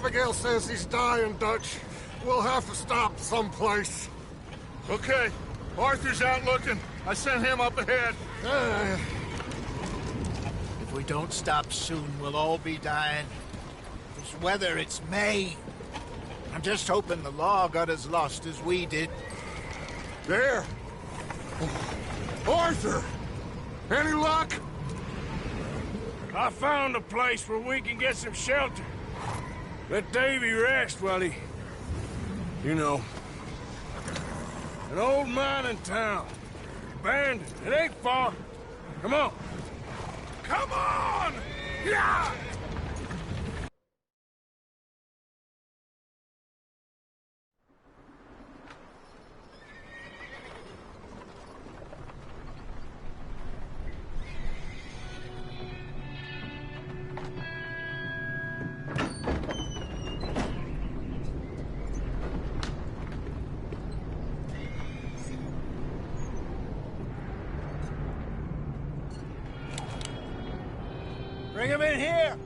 Abigail says he's dying, Dutch. We'll have to stop someplace. Okay. Arthur's out looking. I sent him up ahead. If we don't stop soon, we'll all be dying. This weather, it's May. I'm just hoping the law got as lost as we did. There! Arthur! Any luck? I found a place where we can get some shelter. Let Davy rest while he... You know. An old mining town. Abandoned. It ain't far. Come on. Come on! Yeah! Bring him in here!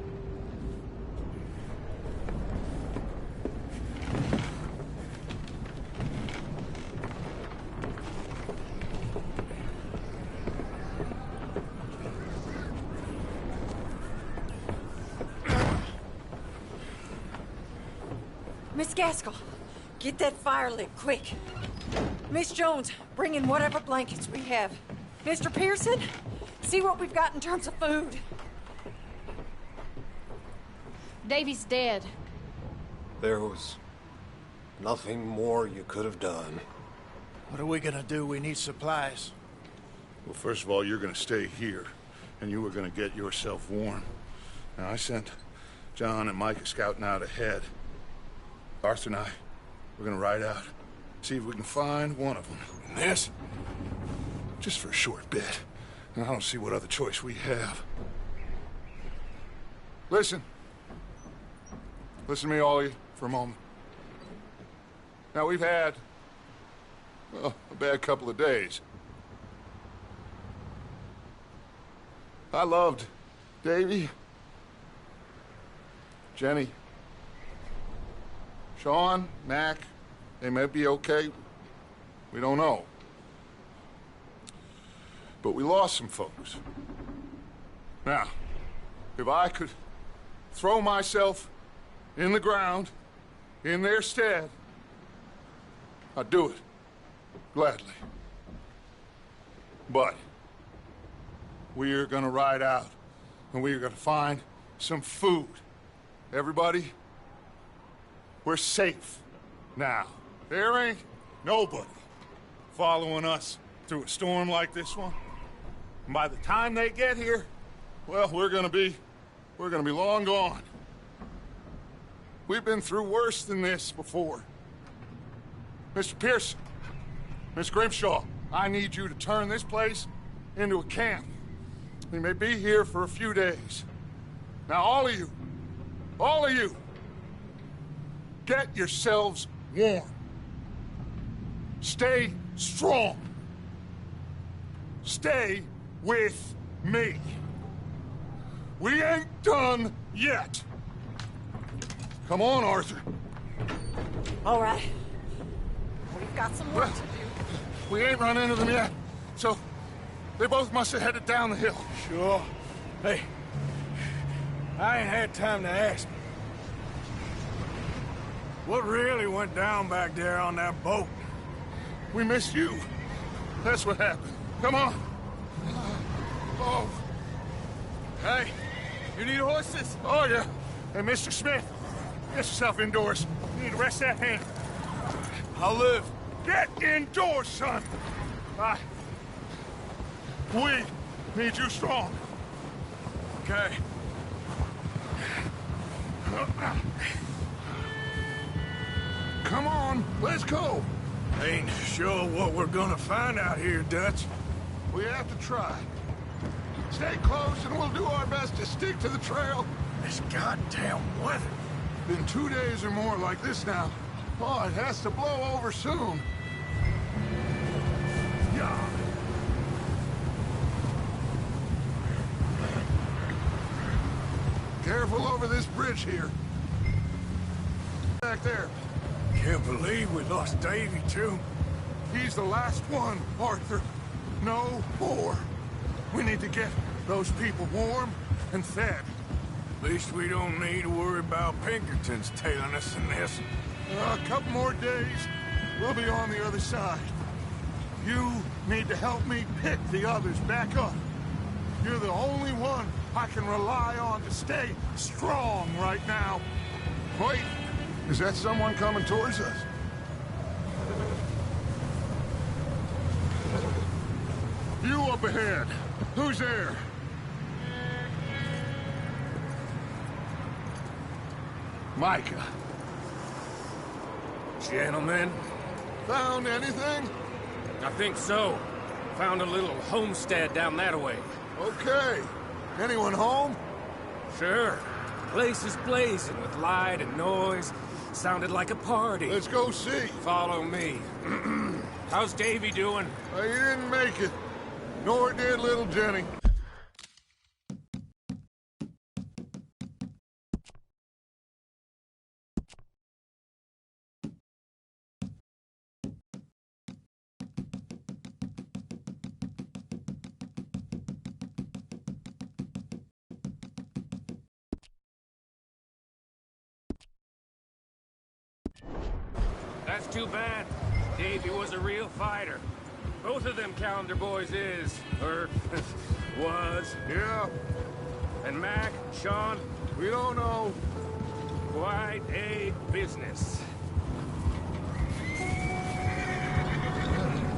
Miss Gaskell, get that fire lit, quick. Miss Jones, bring in whatever blankets we have. Mr. Pearson, see what we've got in terms of food. Davy's dead. There was nothing more you could have done. What are we gonna do? We need supplies. Well, first of all, you're gonna stay here, and you were gonna get yourself warm. Now, I sent John and Micah scouting out ahead. Arthur and I, we're gonna ride out, see if we can find one of them. And this, just for a short bit. And I don't see what other choice we have. Listen. Listen to me, all of you, for a moment. Now, we've had, well, a bad couple of days. I loved Davy, Jenny, Sean, Mac. They may be okay. We don't know. But we lost some folks. Now, if I could throw myself in the ground, in their stead, I'd do it, gladly. But we're gonna ride out, and we're gonna find some food. Everybody, we're safe now. There ain't nobody following us through a storm like this one. And by the time they get here, well, we're gonna be long gone. We've been through worse than this before. Mr. Pearson, Miss Grimshaw, I need you to turn this place into a camp. We may be here for a few days. Now, all of you, get yourselves warm. Stay strong. Stay with me. We ain't done yet. Come on, Arthur. All right. We've got some work to do. We ain't run into them yet, so they both must have headed down the hill. Sure. Hey, I ain't had time to ask. What really went down back there on that boat? We missed you. That's what happened. Come on. Oh. Hey, you need horses? Oh, yeah. Hey, Mr. Smith, get yourself indoors. You need to rest that hand. I'll live. Get indoors, son. We need you strong. Okay. Come on, let's go. Ain't sure what we're gonna find out here, Dutch. We have to try. Stay close and we'll do our best to stick to the trail. This goddamn weather. Been 2 days or more like this now. Oh, it has to blow over soon. Yeah. Careful over this bridge here. back there? Can't believe we lost Davy, too. He's the last one, Arthur. No more. We need to get those people warm and fed. At least we don't need to worry about Pinkertons tailing us in this. A couple more days, we'll be on the other side. You need to help me pick the others back up. You're the only one I can rely on to stay strong right now. Wait, is that someone coming towards us? You up ahead. Who's there? Micah. Gentlemen, Found anything? I think so. Found a little homestead down that way. Okay. Anyone home? Sure. Place is blazing with light and noise. Sounded like a party. Let's go see. Follow me. How's Davy doing? He didn't make it. Nor did little Jenny. That's too bad. Davy was a real fighter. Both of them calendar boys is, or was. Yeah, And Mac, Sean, we don't know. quite a business.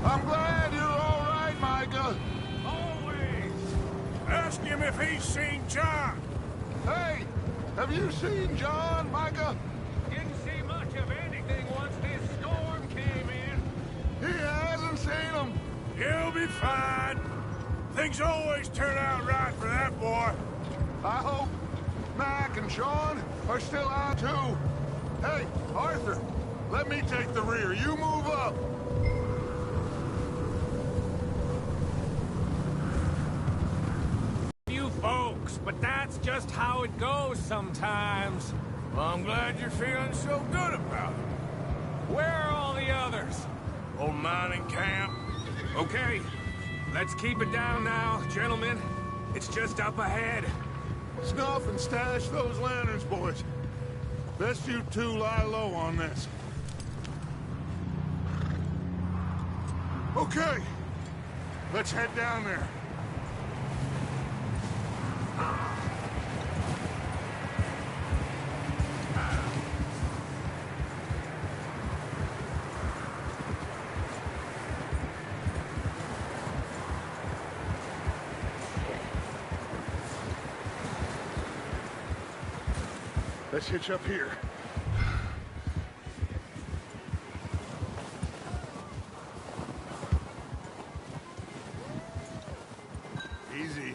I'm glad you're all right, Micah. Always. Ask him if he's seen John. Hey, have you seen John, Micah? Didn't see much of anything once this storm came in. He hasn't seen him. He'll be fine. Things always turn out right for that boy. I hope Mac and Sean are still out too. Hey, Arthur, let me take the rear. You move up. You folks, but that's just how it goes sometimes. Well, I'm glad you're feeling so good about it. Where are all the others? Old mining camp. Okay, let's keep it down now, gentlemen. It's just up ahead. Snuff and stash those lanterns, boys. Best you two lie low on this. Okay, let's head down there. Let's hitch up here. Easy.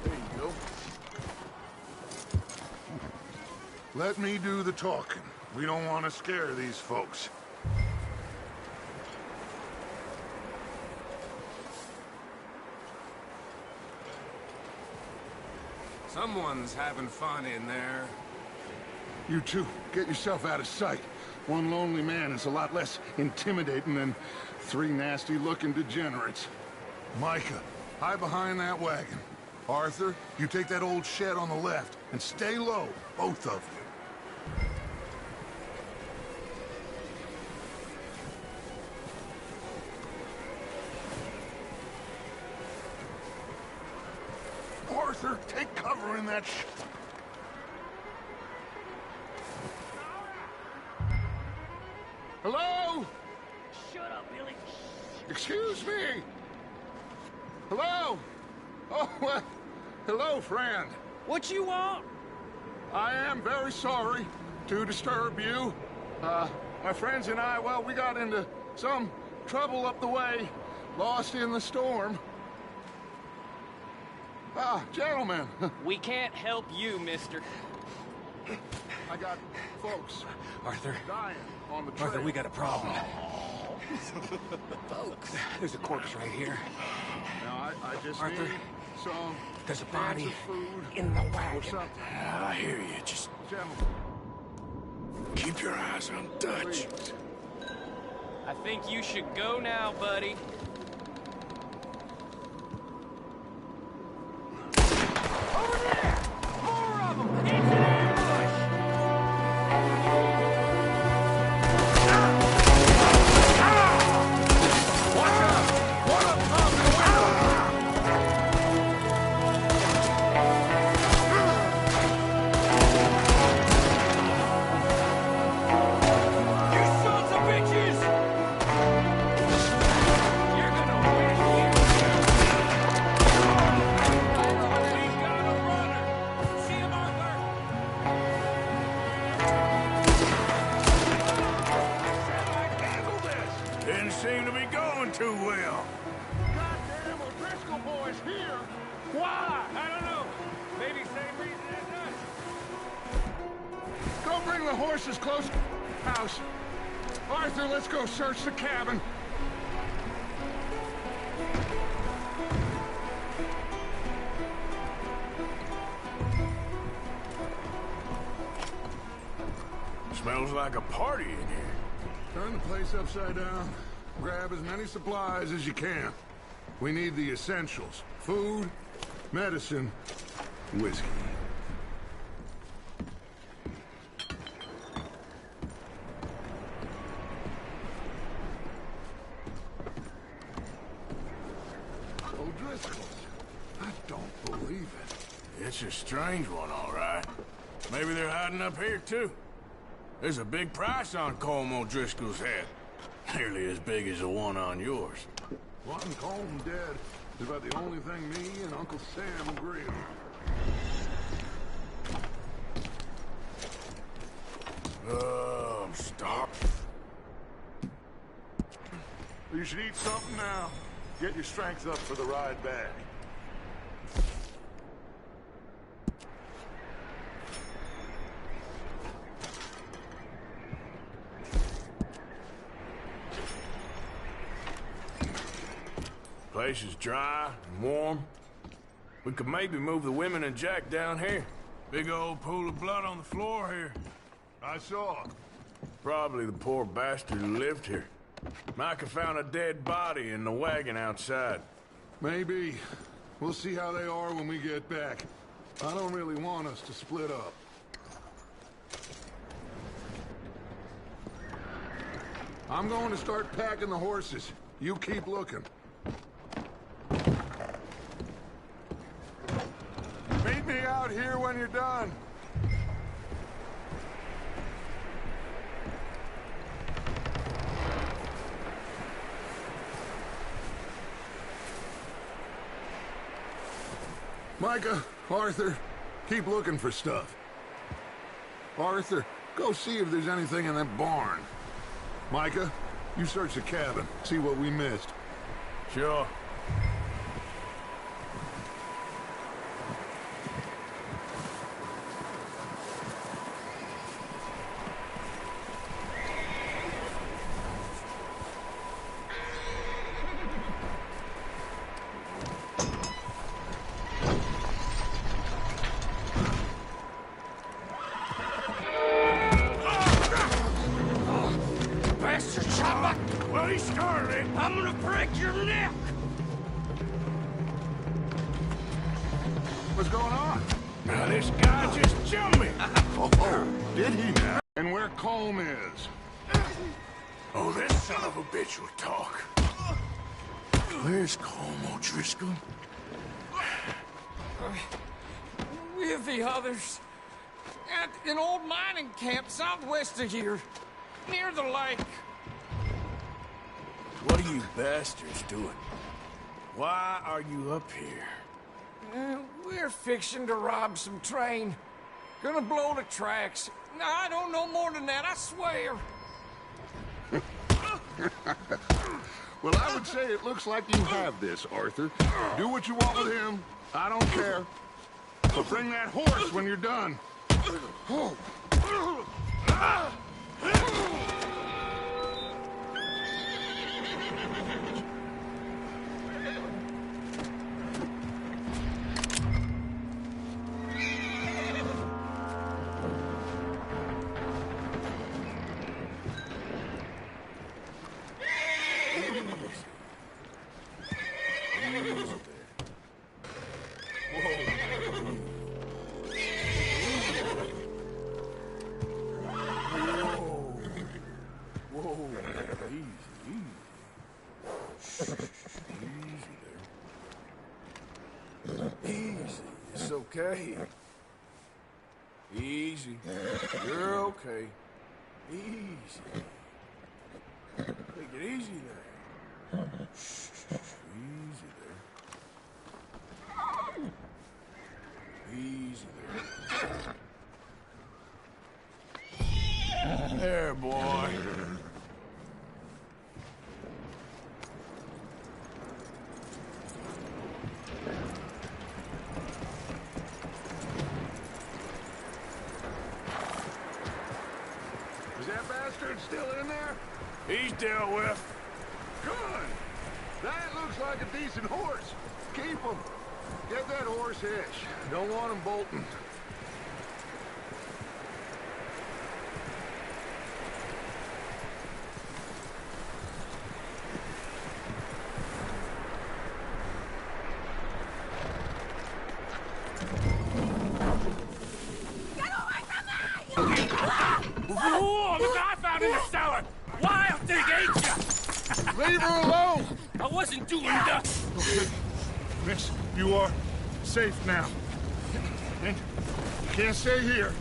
There you go. Let me do the talking. We don't want to scare these folks. Someone's having fun in there. You two, get yourself out of sight. One lonely man is a lot less intimidating than three nasty-looking degenerates. Micah, hide behind that wagon. Arthur, you take that old shed on the left, and stay low, both of you. Arthur, take cover in that Hello? Shut up, Billy. Excuse me? Hello? Oh, well, hello, friend. What you want? I am very sorry to disturb you. My friends and I, well, we got into some trouble up the way, lost in the storm. Gentlemen. We can't help you, mister. I got folks Arthur. dying on the trail. Arthur, we got a problem. Folks. There's a corpse right here. Now, I just Arthur, need some there's a cans body of food in the or wagon. something. I hear you. Just Gentlemen. Keep your eyes on Dutch. I think you should go now, buddy. Over there! More of them! Into the ambush! Watch out! One up top in the window! You sons of bitches! You're gonna win, you. He's got a runner. See him, Arthur? Handle this! Didn't seem to be going too well. Goddamn O'Driscoll boys here! Why? I don't know. Maybe same reason as us. Go bring the horses close to the house. Arthur, let's go search the cabin. Smells like a party in here. Turn the place upside down. Grab as many supplies as you can. We need the essentials. Food, medicine, whiskey. O'Driscoll's. I don't believe it. It's a strange one, all right. Maybe they're hiding up here, too. There's a big price on Colm O'Driscoll's head. Nearly as big as the one on yours. Wanting Colm dead is about the only thing me and Uncle Sam agree on. Stop. You should eat something now. Get your strength up for the ride back. Place is dry and warm. We could maybe move the women and Jack down here. Big old pool of blood on the floor here. I saw. Probably the poor bastard who lived here. Micah found a dead body in the wagon outside. Maybe. We'll see how they are when we get back. I don't really want us to split up. I'm going to start packing the horses. You keep looking. Meet me out here when you're done. Micah, Arthur, keep looking for stuff. Arthur, go see if there's anything in that barn. Micah, you search the cabin, see what we missed. Sure. Well, he started it. I'm gonna break your neck! What's going on? Now, this guy just jumped me. Oh, did he now? And where Colm is? Oh, this son of a bitch will talk. Where's Colm O'Driscoll? With the others. At an old mining camp southwest of here. Near the lake. What are you bastards doing? Why are you up here? We're fixing to rob some train. Gonna blow the tracks. I don't know more than that, I swear. Well, I would say it looks like you have this, Arthur. Do what you want with him. I don't care. But bring that horse when you're done. okay. Easy. You're okay. Easy. Take it easy there. Shh. Easy there. Easy there. There, boy. Is that bastard still in there? He's dealt with. Good. That looks like a decent horse. Keep him. Get that horse hitch. Don't want him bolting. Whoa, look what I found in the cellar! Wild thing, ain't ya? Leave her alone! I wasn't doing that. Okay. Miss, you are safe now. And you can't stay here.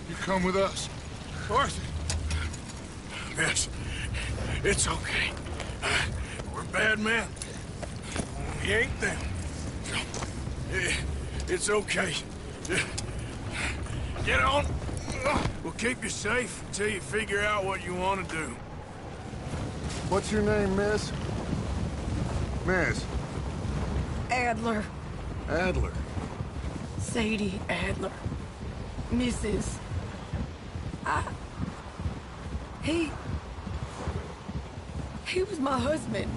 You come with us. Arthur. Miss, it's okay. We're bad men. We ain't them. It's okay. Get on. We'll keep you safe until you figure out what you want to do. What's your name, miss? Miss. Adler. Adler. Sadie Adler. Mrs. He was my husband.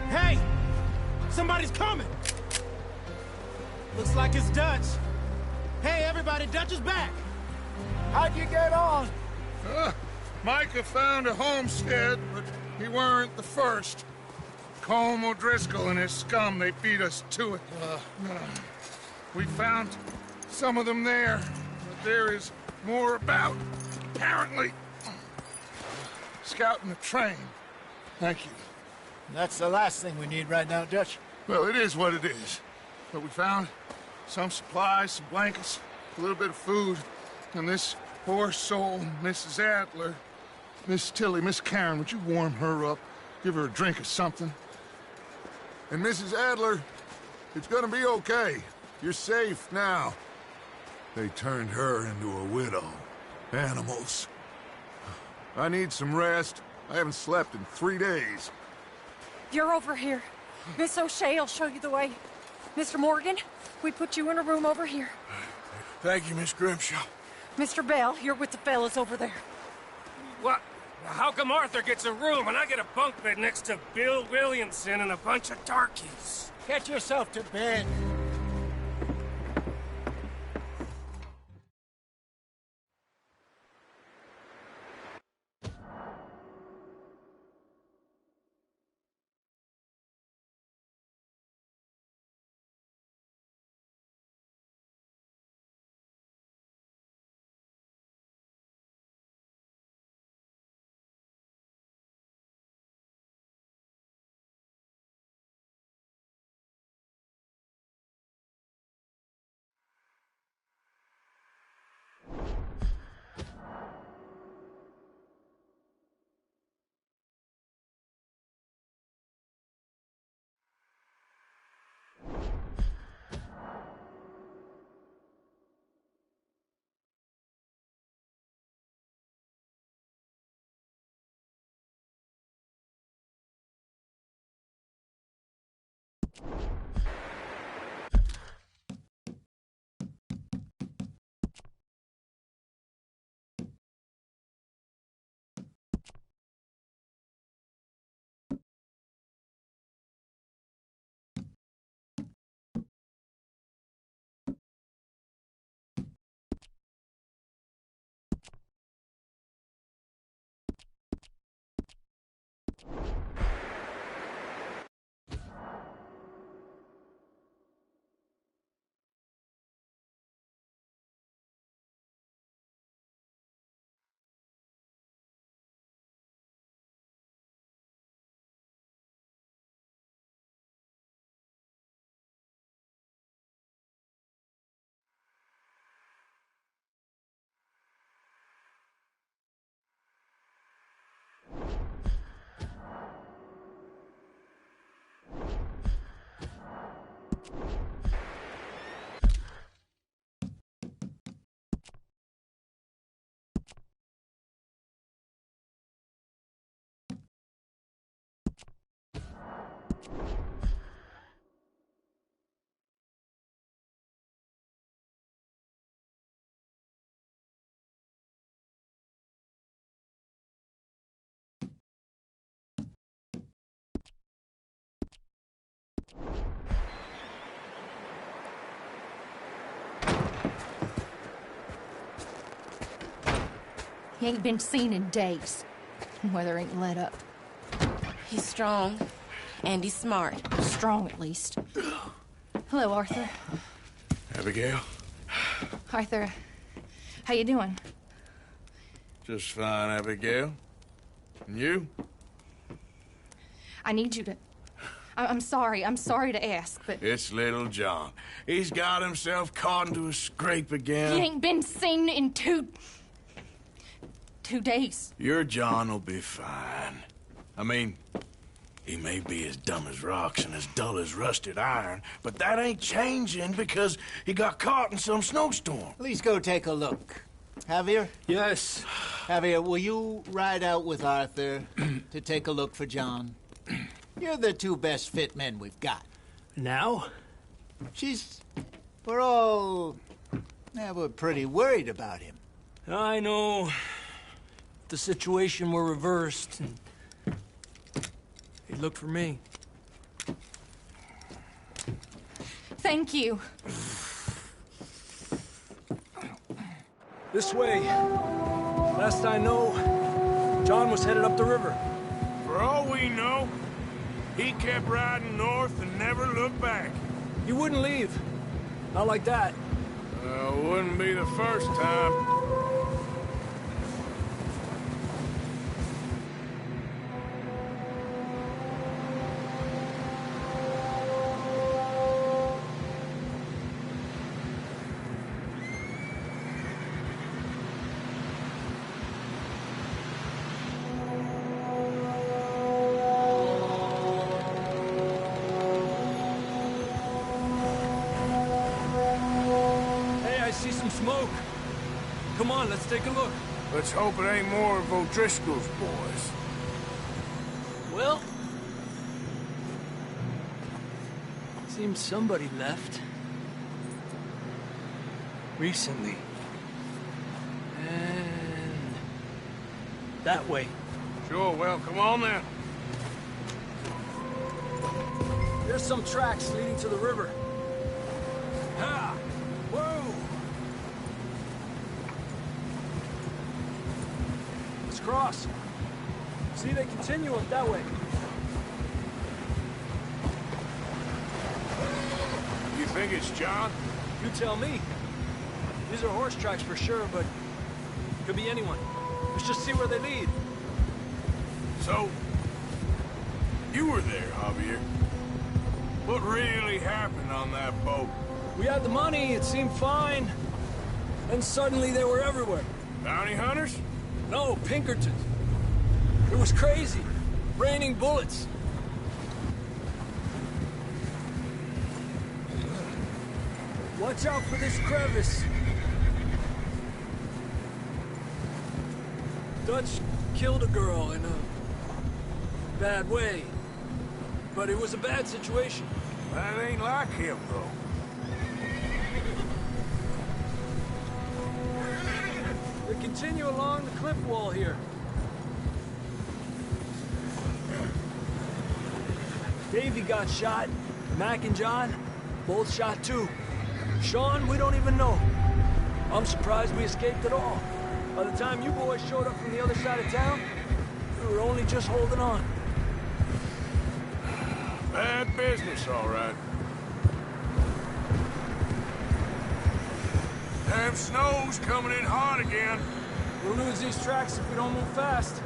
Hey! Somebody's coming! Looks like it's Dutch. Hey, everybody, Dutch is back! How'd you get on? Micah found a homestead, but he weren't the first. Colm O'Driscoll and his scum, they beat us to it. We found some of them there, but there is more about, apparently. Scouting the train. Thank you. That's the last thing we need right now, Dutch. Well, it is what it is. But we found some supplies, some blankets, a little bit of food, and this poor soul, Mrs. Adler, Miss Tilly, Miss Karen, would you warm her up? Give her a drink or something? And Mrs. Adler, it's gonna be okay. You're safe now. They turned her into a widow. Animals. I need some rest. I haven't slept in 3 days. You're over here. Miss O'Shea will show you the way. Mr. Morgan, we put you in a room over here. Thank you, Miss Grimshaw. Mr. Bell, you're with the fellas over there. What? How come Arthur gets a room and I get a bunk bed next to Bill Williamson and a bunch of darkies? Get yourself to bed. He ain't been seen in days. Weather ain't let up. He's strong, and he's smart. Strong, at least. Hello, Arthur. Abigail? Arthur, how you doing? Just fine, Abigail. And you? I need you to... I'm sorry to ask, but... It's little John. He's got himself caught into a scrape again. He ain't been seen in two days. Your John will be fine. I mean, he may be as dumb as rocks and as dull as rusted iron, but that ain't changing because he got caught in some snowstorm. Please go take a look. Javier? Yes. Javier, will you ride out with Arthur to take a look for John? You're the two best fit men we've got. Now? We're pretty worried about him. I know. The situation were reversed. He looked for me. Thank you. This way. Last I know, John was headed up the river. For all we know, he kept riding north and never looked back. He wouldn't leave. Not like that. Wouldn't be the first time. Smoke. Come on, let's take a look. Let's hope it ain't more of O'Driscoll's boys. Well, seems somebody left. Recently. And that way. Sure, well, come on then. There's some tracks leading to the river. Ha! Whoa! Let's cross. See, they continue up that way. You think it's John? You tell me. These are horse tracks for sure, but could be anyone. Let's just see where they lead. So, you were there, Javier. What really happened on that boat? We had the money, it seemed fine. Then suddenly they were everywhere. Bounty hunters? No, Pinkertons. It was crazy. Raining bullets. Watch out for this crevice. Dutch killed a girl in a bad way. But it was a bad situation. That ain't like him, though. They continue along the cliff wall here. Davey got shot. Mac and John, both shot too. Sean, we don't even know. I'm surprised we escaped at all. By the time you boys showed up from the other side of town, we were only just holding on. Bad business, all right. Damn snow's coming in hot again. We'll lose these tracks if we don't move fast.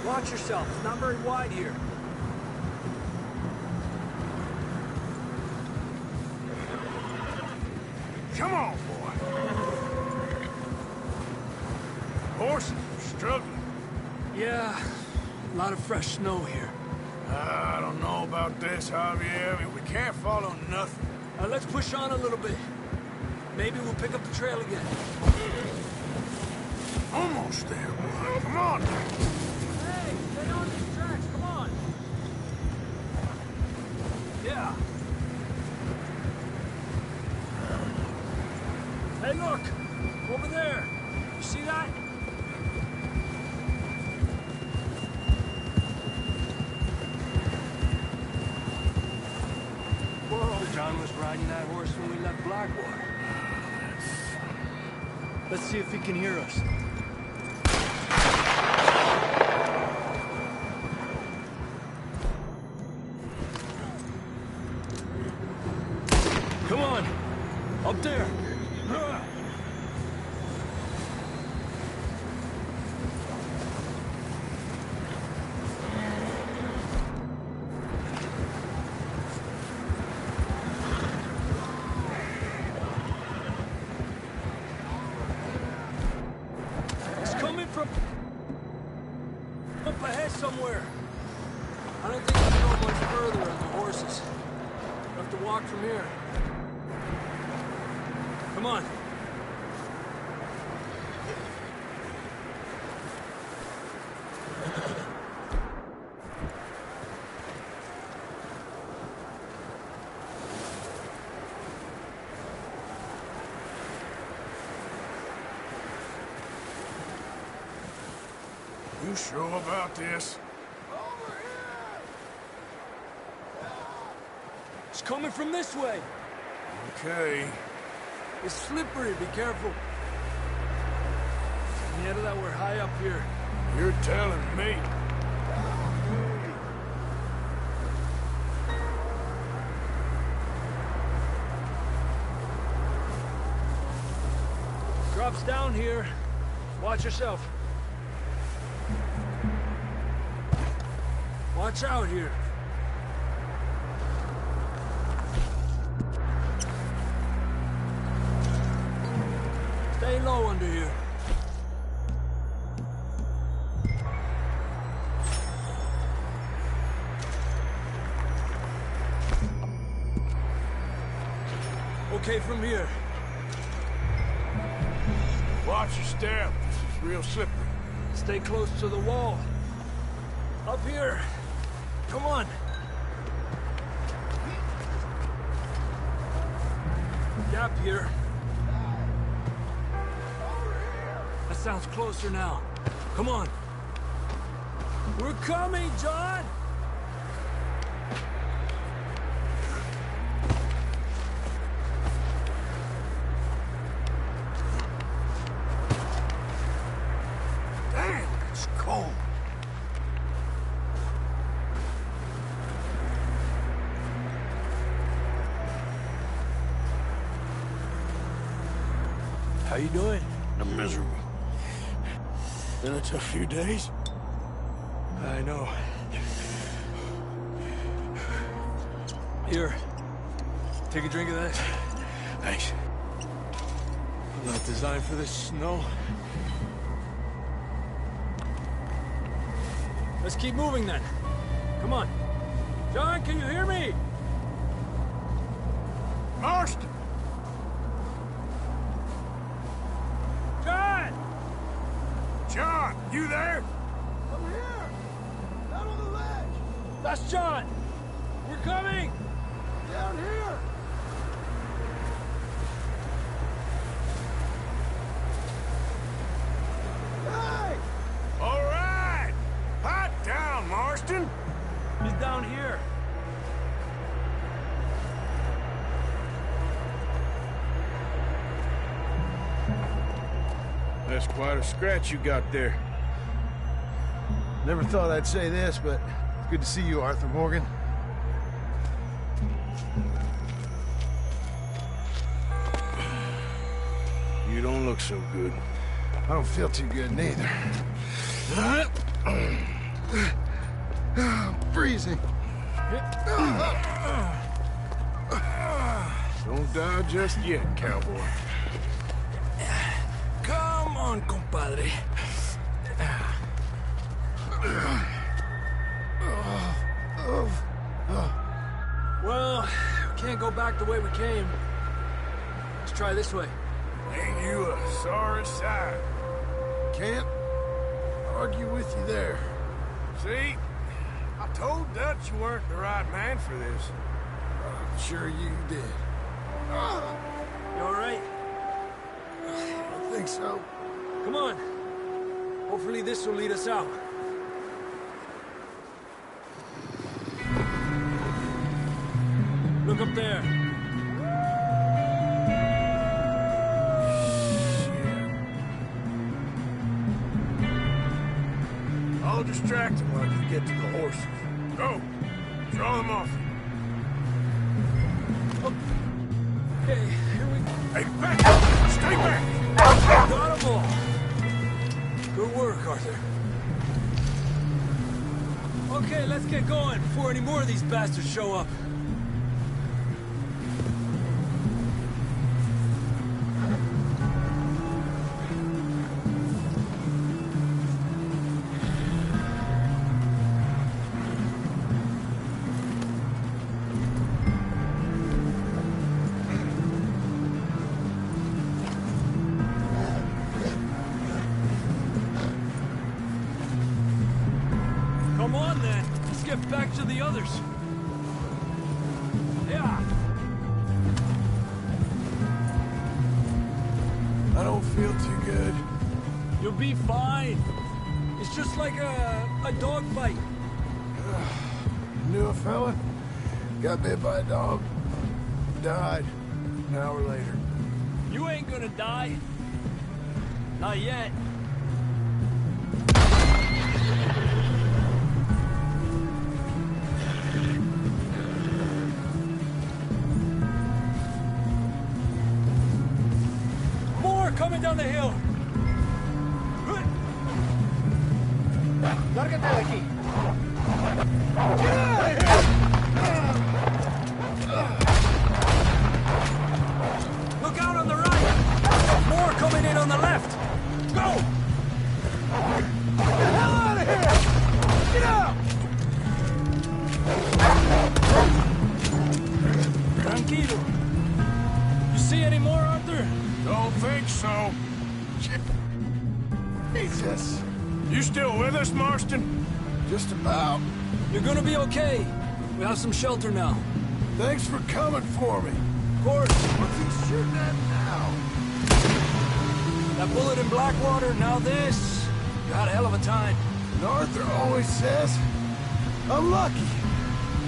Watch yourself. It's not very wide here. Come on, boy. Horses are struggling. Yeah, a lot of fresh snow here. I don't know about this, Javier. I mean, we can't follow nothing. Let's push on a little bit. Maybe we'll pick up the trail again. Almost there, boy. Come on. Hey, stay on these tracks, come on. Yeah. Hey, look! Over there! You see that? Whoa! John was riding that horse when we left Blackwater. Let's see if he can hear us. Come on! Up there! Up ahead somewhere. I don't think we can go much further on the horses. We'll have to walk from here. Come on. You sure about this? It's coming from this way. Okay. It's slippery, be careful. Yeah, that we're high up here. You're telling me. Drops down here. Watch yourself. Watch out here. Stay low under here. Okay from here. Watch your step. This is real slippery. Stay close to the wall. Up here. Come on. Gap here. That sounds closer now. Come on. We're coming, John! Damn, it's cold. How you doing? I'm miserable. Been a tough few days. I know. Here. Take a drink of that. Thanks. I'm not designed for this snow. Let's keep moving then. Come on. John, can you hear me? Marston! John! John, you there? I'm here! Down on the ledge! That's John! We're coming! Down here! Hey! All right! Hot down, Marston! He's down here. That's quite a scratch you got there. Never thought I'd say this, but it's good to see you, Arthur Morgan. You don't look so good. I don't feel too good, neither. I'm freezing. Don't die just yet, cowboy. Come on, compadre. Well, can't go back the way we came. Let's try this way. Ain't you a sorry sight? Can't argue with you there. See? I told Dutch you weren't the right man for this. I'm sure you did. You alright? I think so. Come on. Hopefully this will lead us out. Look up there. I'll distract him while you get to the horses. Go! Draw them off. Okay, here we go. Hey, back up! Stay back! Got 'em all. Good work, Arthur. Okay, let's get going before any more of these bastards show up. Come on, then. Let's get back to the others. Yeah. I don't feel too good. You'll be fine. It's just like a dog fight. Knew a fella, got bit by a dog, died an hour later. You ain't gonna die. Not yet. More coming down the hill. Lárgate de aquí. Look out on the right! More coming in on the left! Go! Get the hell out of here! Get out! Tranquilo. You see any more, Arthur? Don't think so. Jesus. You still with us, Marston? Just about. You're gonna be okay. We have some shelter now. Thanks for coming for me. Of course. What's he shooting at now? That bullet in Blackwater, now this. You had a hell of a time. And Arthur always says, I'm lucky.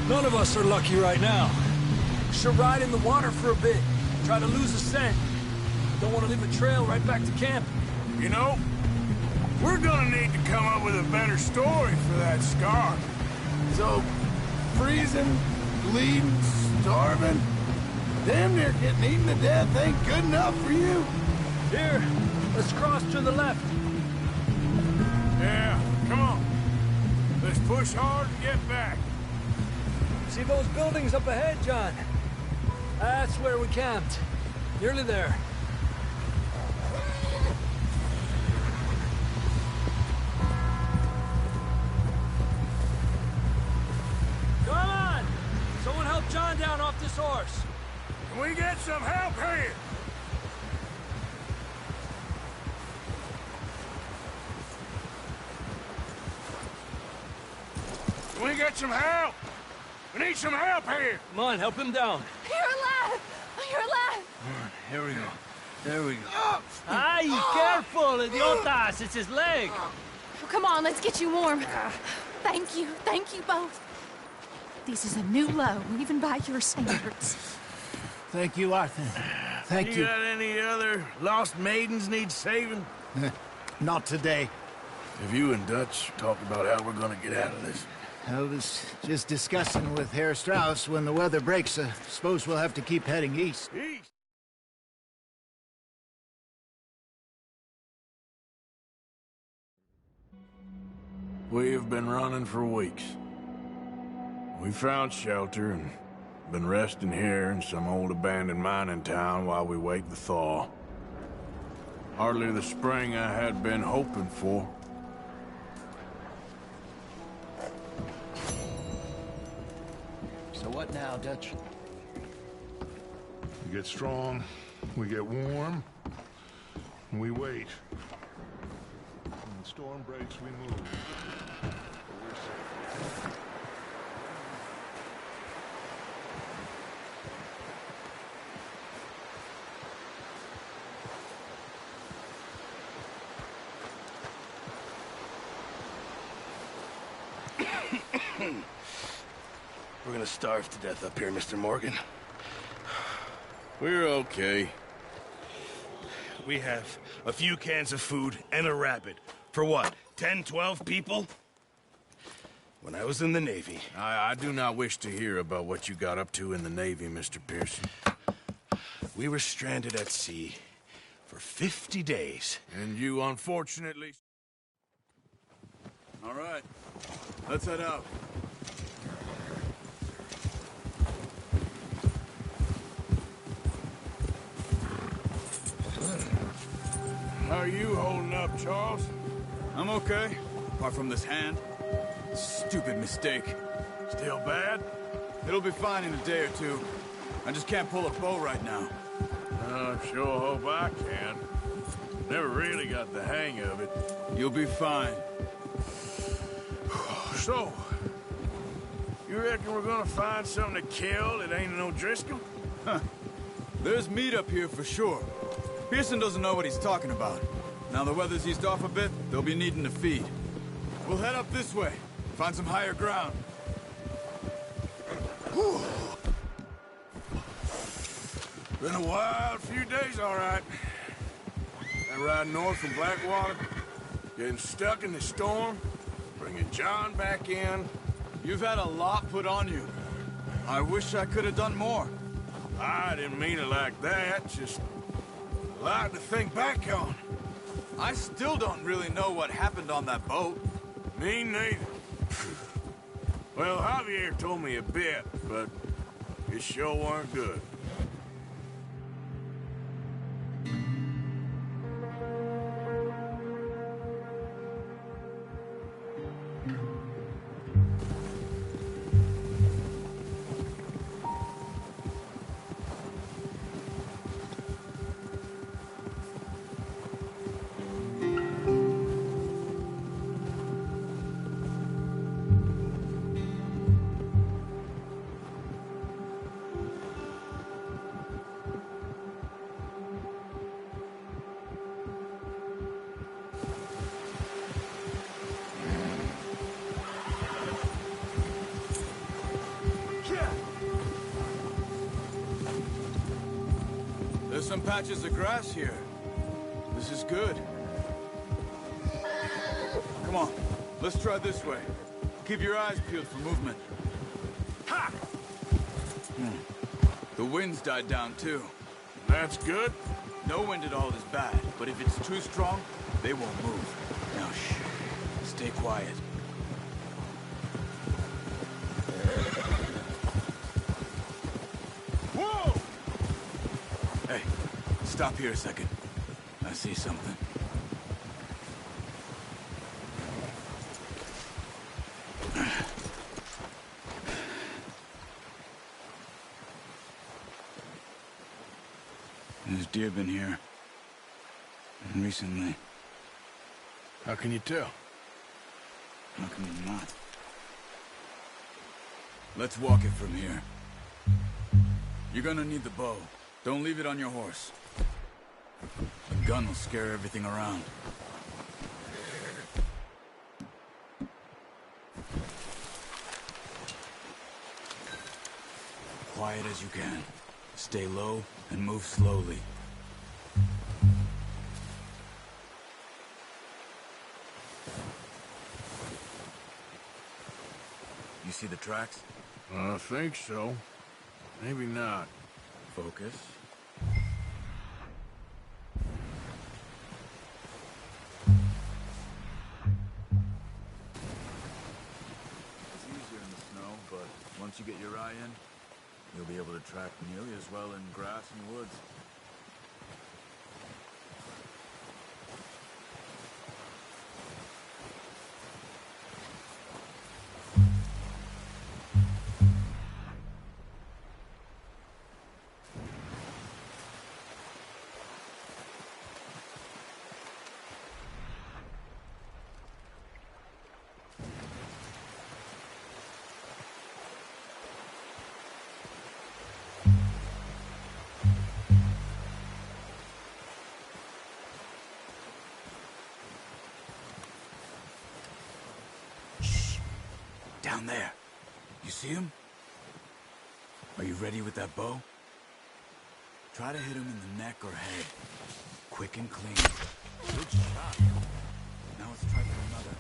None of us are lucky right now. Should ride in the water for a bit. Try to lose a scent. Don't want to leave a trail right back to camp. You know, we're gonna need to come up with a better story for that scar. So, freezing, bleeding, starving, damn near getting eaten to death ain't good enough for you? Here, let's cross to the left. Yeah, come on. Let's push hard and get back. See those buildings up ahead, John? That's where we camped. Nearly there. Come on! Someone help John down off this horse. Can we get some help here? Can we get some help? We need some help here. Come on, help him down. You're alive! You're alive! Here we go. There we go. Ay, careful, idiotas! It's his leg. Come on, let's get you warm. Thank you both. This is a new low, even by your standards. Thank you, Arthur. Thank you. You got any other lost maidens need saving? Not today. Have you and Dutch talked about how we're gonna get out of this? I was just discussing with Herr Strauss when the weather breaks. Suppose we'll have to keep heading east. East. We've been running for weeks. We found shelter and been resting here in some old abandoned mining town while we wait the thaw. Hardly the spring I had been hoping for. So what now, Dutch? We get strong, we get warm, and we wait. When the storm breaks, we move. But we're safe. We're gonna starve to death up here, Mr. Morgan. We're okay. We have a few cans of food and a rabbit. For what, 10, 12 people? When I was in the Navy... I do not wish to hear about what you got up to in the Navy, Mr. Pearson. We were stranded at sea for 50 days. And you unfortunately... All right, let's head out. How are you holding up, Charles? I'm okay, apart from this hand. Stupid mistake. Still bad? It'll be fine in a day or two. I just can't pull a bow right now. I sure hope I can. Never really got the hang of it. You'll be fine. So, you reckon we're gonna find something to kill that ain't no Driscoll? Huh. There's meat up here for sure. Pearson doesn't know what he's talking about. Now the weather's eased off a bit, they'll be needing to feed. We'll head up this way, find some higher ground. Whew. Been a wild few days, all right. That ride north from Blackwater, getting stuck in the storm, bringing John back in. You've had a lot put on you. I wish I could have done more. I didn't mean it like that, just a lot to think back on. I still don't really know what happened on that boat. Me neither. Well, Javier told me a bit, but it sure weren't good. There's some patches of grass here. This is good. Come on, let's try this way. Keep your eyes peeled for movement. Ha! The wind's died down too. That's good. No wind at all is bad, but if it's too strong, they won't move. Now shh, stay quiet. Whoa! Hey, stop here a second. I see something. There's deer been here. Recently. How can you tell? How can you not? Let's walk it from here. You're gonna need the bow. Don't leave it on your horse. The gun will scare everything around. Quiet as you can. Stay low and move slowly. You see the tracks? I think so. Maybe not. Focus. It's easier in the snow, but once you get your eye in, you'll be able to track nearly as well in grass and woods. Down there. You see him? Are you ready with that bow? Try to hit him in the neck or head. Quick and clean. Good shot. Now let's try for another.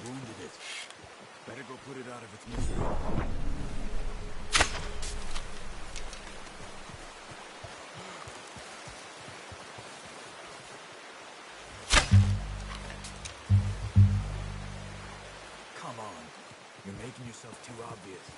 Wounded it. Better go put it out of its misery. Come on. You're making yourself too obvious.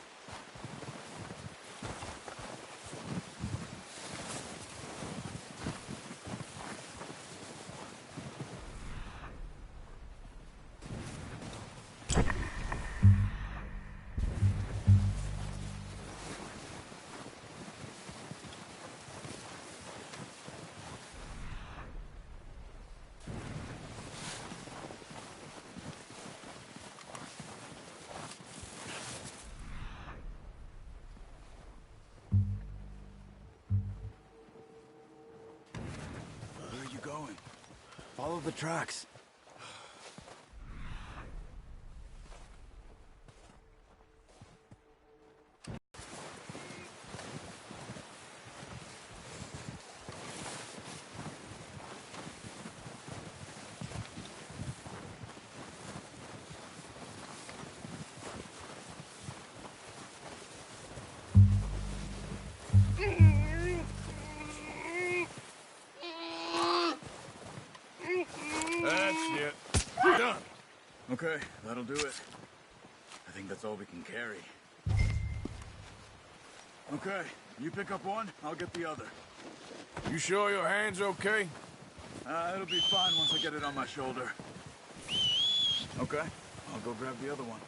Follow the tracks. Okay, that'll do it. I think that's all we can carry. Okay, you pick up one, I'll get the other. You sure your hand's okay? It'll be fine once I get it on my shoulder. Okay, I'll go grab the other one.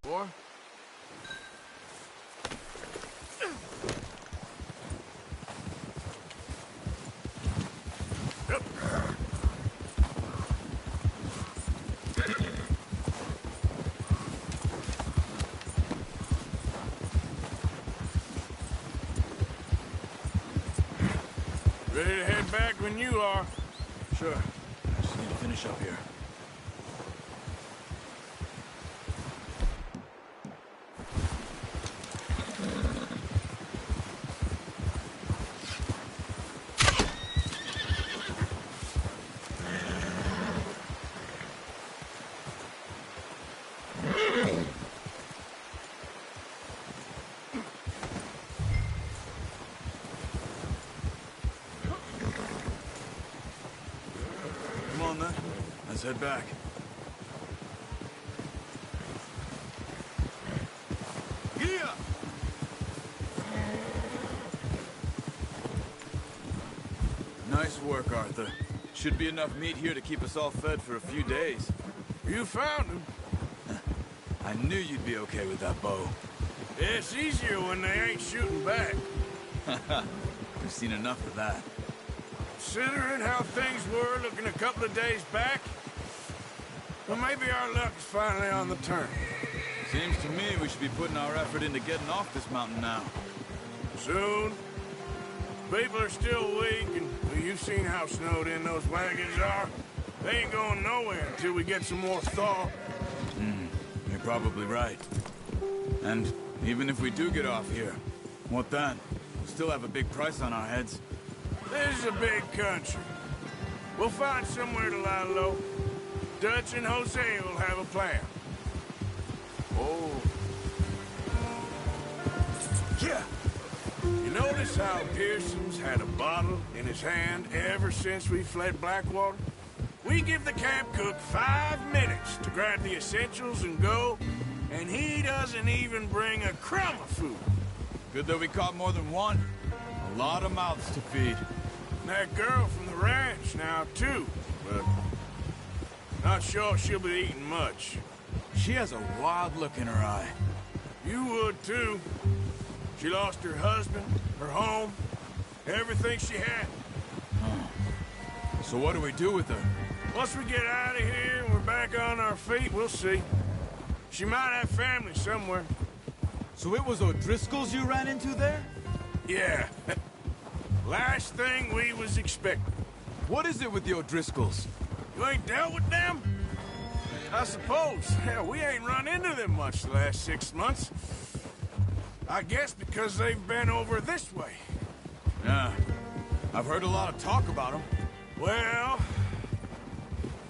Boy? Ready to head back when you are. Sure. I just need to finish up here. Let's head back. Yeah. Nice work, Arthur. Should be enough meat here to keep us all fed for a few days. You found him. I knew you'd be okay with that bow. It's easier when they ain't shooting back. We've seen enough of that. Considering how things were looking a couple of days back, well, maybe our luck's finally on the turn. Seems to me we should be putting our effort into getting off this mountain now. Soon. People are still weak, and well, you've seen how snowed in those wagons are. They ain't going nowhere until we get some more thaw. You're probably right. And even if we do get off here, what then? We'll still have a big price on our heads. This is a big country. We'll find somewhere to lie low. Dutch and Jose will have a plan. Oh. Yeah. You notice how Pearson's had a bottle in his hand ever since we fled Blackwater? We give the camp cook 5 minutes to grab the essentials and go, and he doesn't even bring a crumb of food. Good that we caught more than one. A lot of mouths to feed. That girl from the ranch now, too, but not sure she'll be eating much. She has a wild look in her eye. You would, too. She lost her husband, her home, everything she had. So what do we do with her? Once we get out of here and we're back on our feet, we'll see. She might have family somewhere. So it was O'Driscoll's you ran into there? Yeah. Last thing we was expecting. What is it with the O'Driscolls? You ain't dealt with them? I suppose. Hell, we ain't run into them much the last 6 months. I guess because they've been over this way. Yeah. I've heard a lot of talk about them. Well,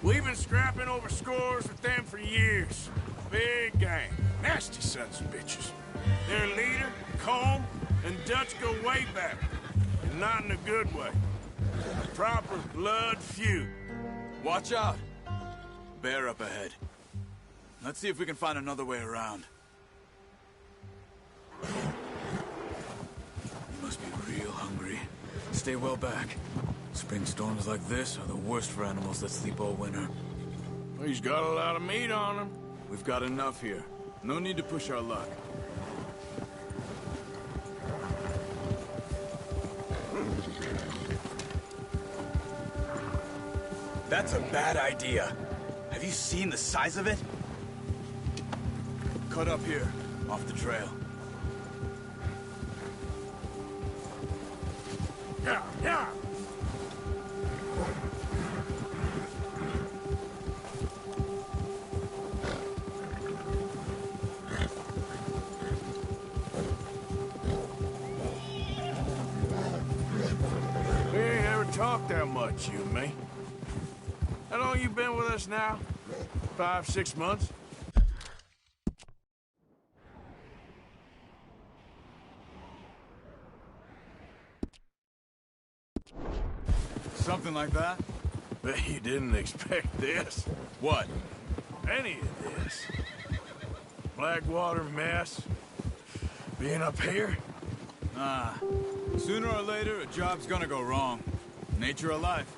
we've been scrapping over scores with them for years. Big gang. Nasty sons of bitches. Their leader, Combe, and Dutch go way back. And not in a good way. A proper blood feud. Watch out. Bear up ahead. Let's see if we can find another way around. You must be real hungry. Stay well back. Spring storms like this are the worst for animals that sleep all winter. He's got a lot of meat on him. We've got enough here. No need to push our luck. That's a bad idea. Have you seen the size of it? Cut up here, off the trail. Yeah, yeah. We ain't ever talked that much, you and me. How long you been with us now? 5, 6 months? Something like that? Bet you didn't expect this. What? Any of this. Blackwater mess. Being up here? Sooner or later, a job's gonna go wrong. Nature of life.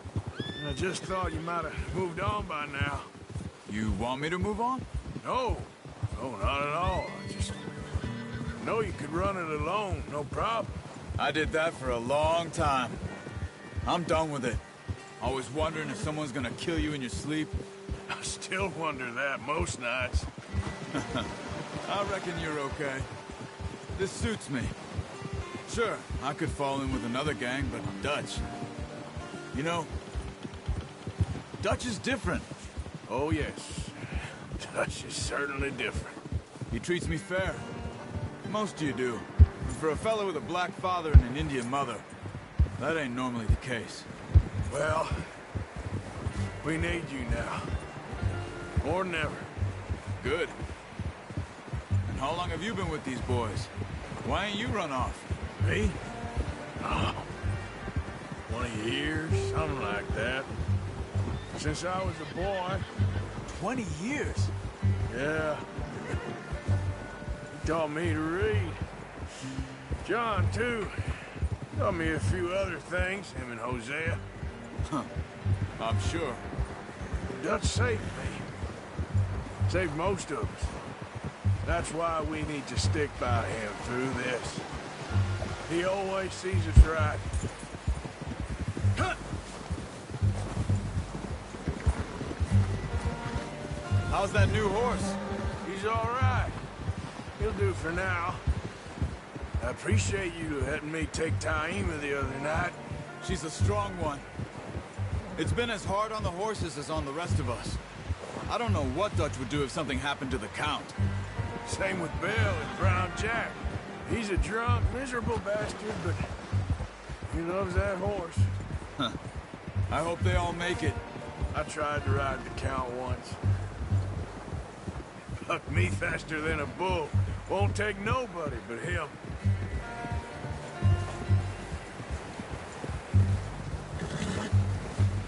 I just thought you might have moved on by now. You want me to move on? No. No, not at all. I just know you could run it alone, no problem. I did that for a long time. I'm done with it. Always wondering if someone's gonna kill you in your sleep. I still wonder that most nights. I reckon you're okay. This suits me. Sure, I could fall in with another gang, but Dutch... You know, Dutch is different. Oh, yes. Dutch is certainly different. He treats me fair. Most of you do. And for a fellow with a black father and an Indian mother, that ain't normally the case. Well, we need you now. More than ever. Good. And how long have you been with these boys? Why ain't you run off? Me? Oh, 20 years, something like that. Since I was a boy. 20 years? Yeah. He taught me to read. John, too. Taught me a few other things, him and Hosea. Huh. I'm sure. Dutch saved me. Saved most of us. That's why we need to stick by him through this. He always sees us right. How's that new horse? He's all right. He'll do for now. I appreciate you letting me take Taima the other night. She's a strong one. It's been as hard on the horses as on the rest of us. I don't know what Dutch would do if something happened to the Count. Same with Bill and Brown Jack. He's a drunk, miserable bastard, but he loves that horse. Huh. I hope they all make it. I tried to ride the Count once. Bucked me faster than a bull. Won't take nobody but him.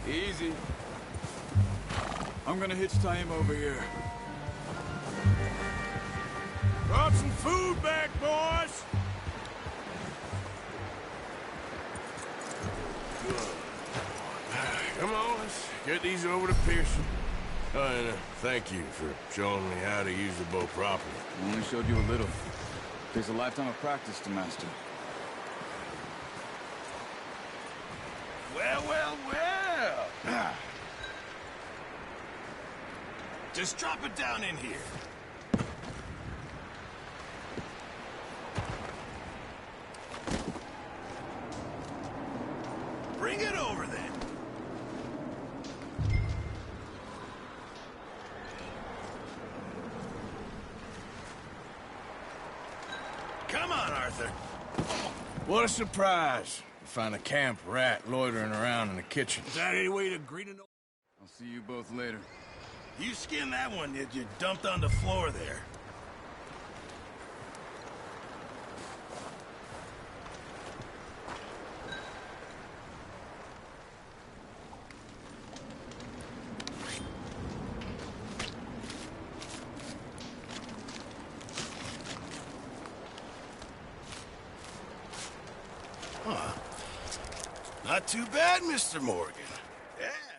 Easy. I'm gonna hitch tie him over here. Brought some food back, boys! Come on, let's get these over to Pearson. Oh, and thank you for showing me how to use the bow properly. I only showed you a little. Takes a lifetime of practice to master. Well, well, well! Just drop it down in here. Bring it over then. Come on, Arthur. What a surprise. Find a camp rat loitering around in the kitchen. Is that any way to greet an... I'll see you both later. You skinned that one that you dumped on the floor there. Huh. Not too bad, Mr. Morgan. Yeah.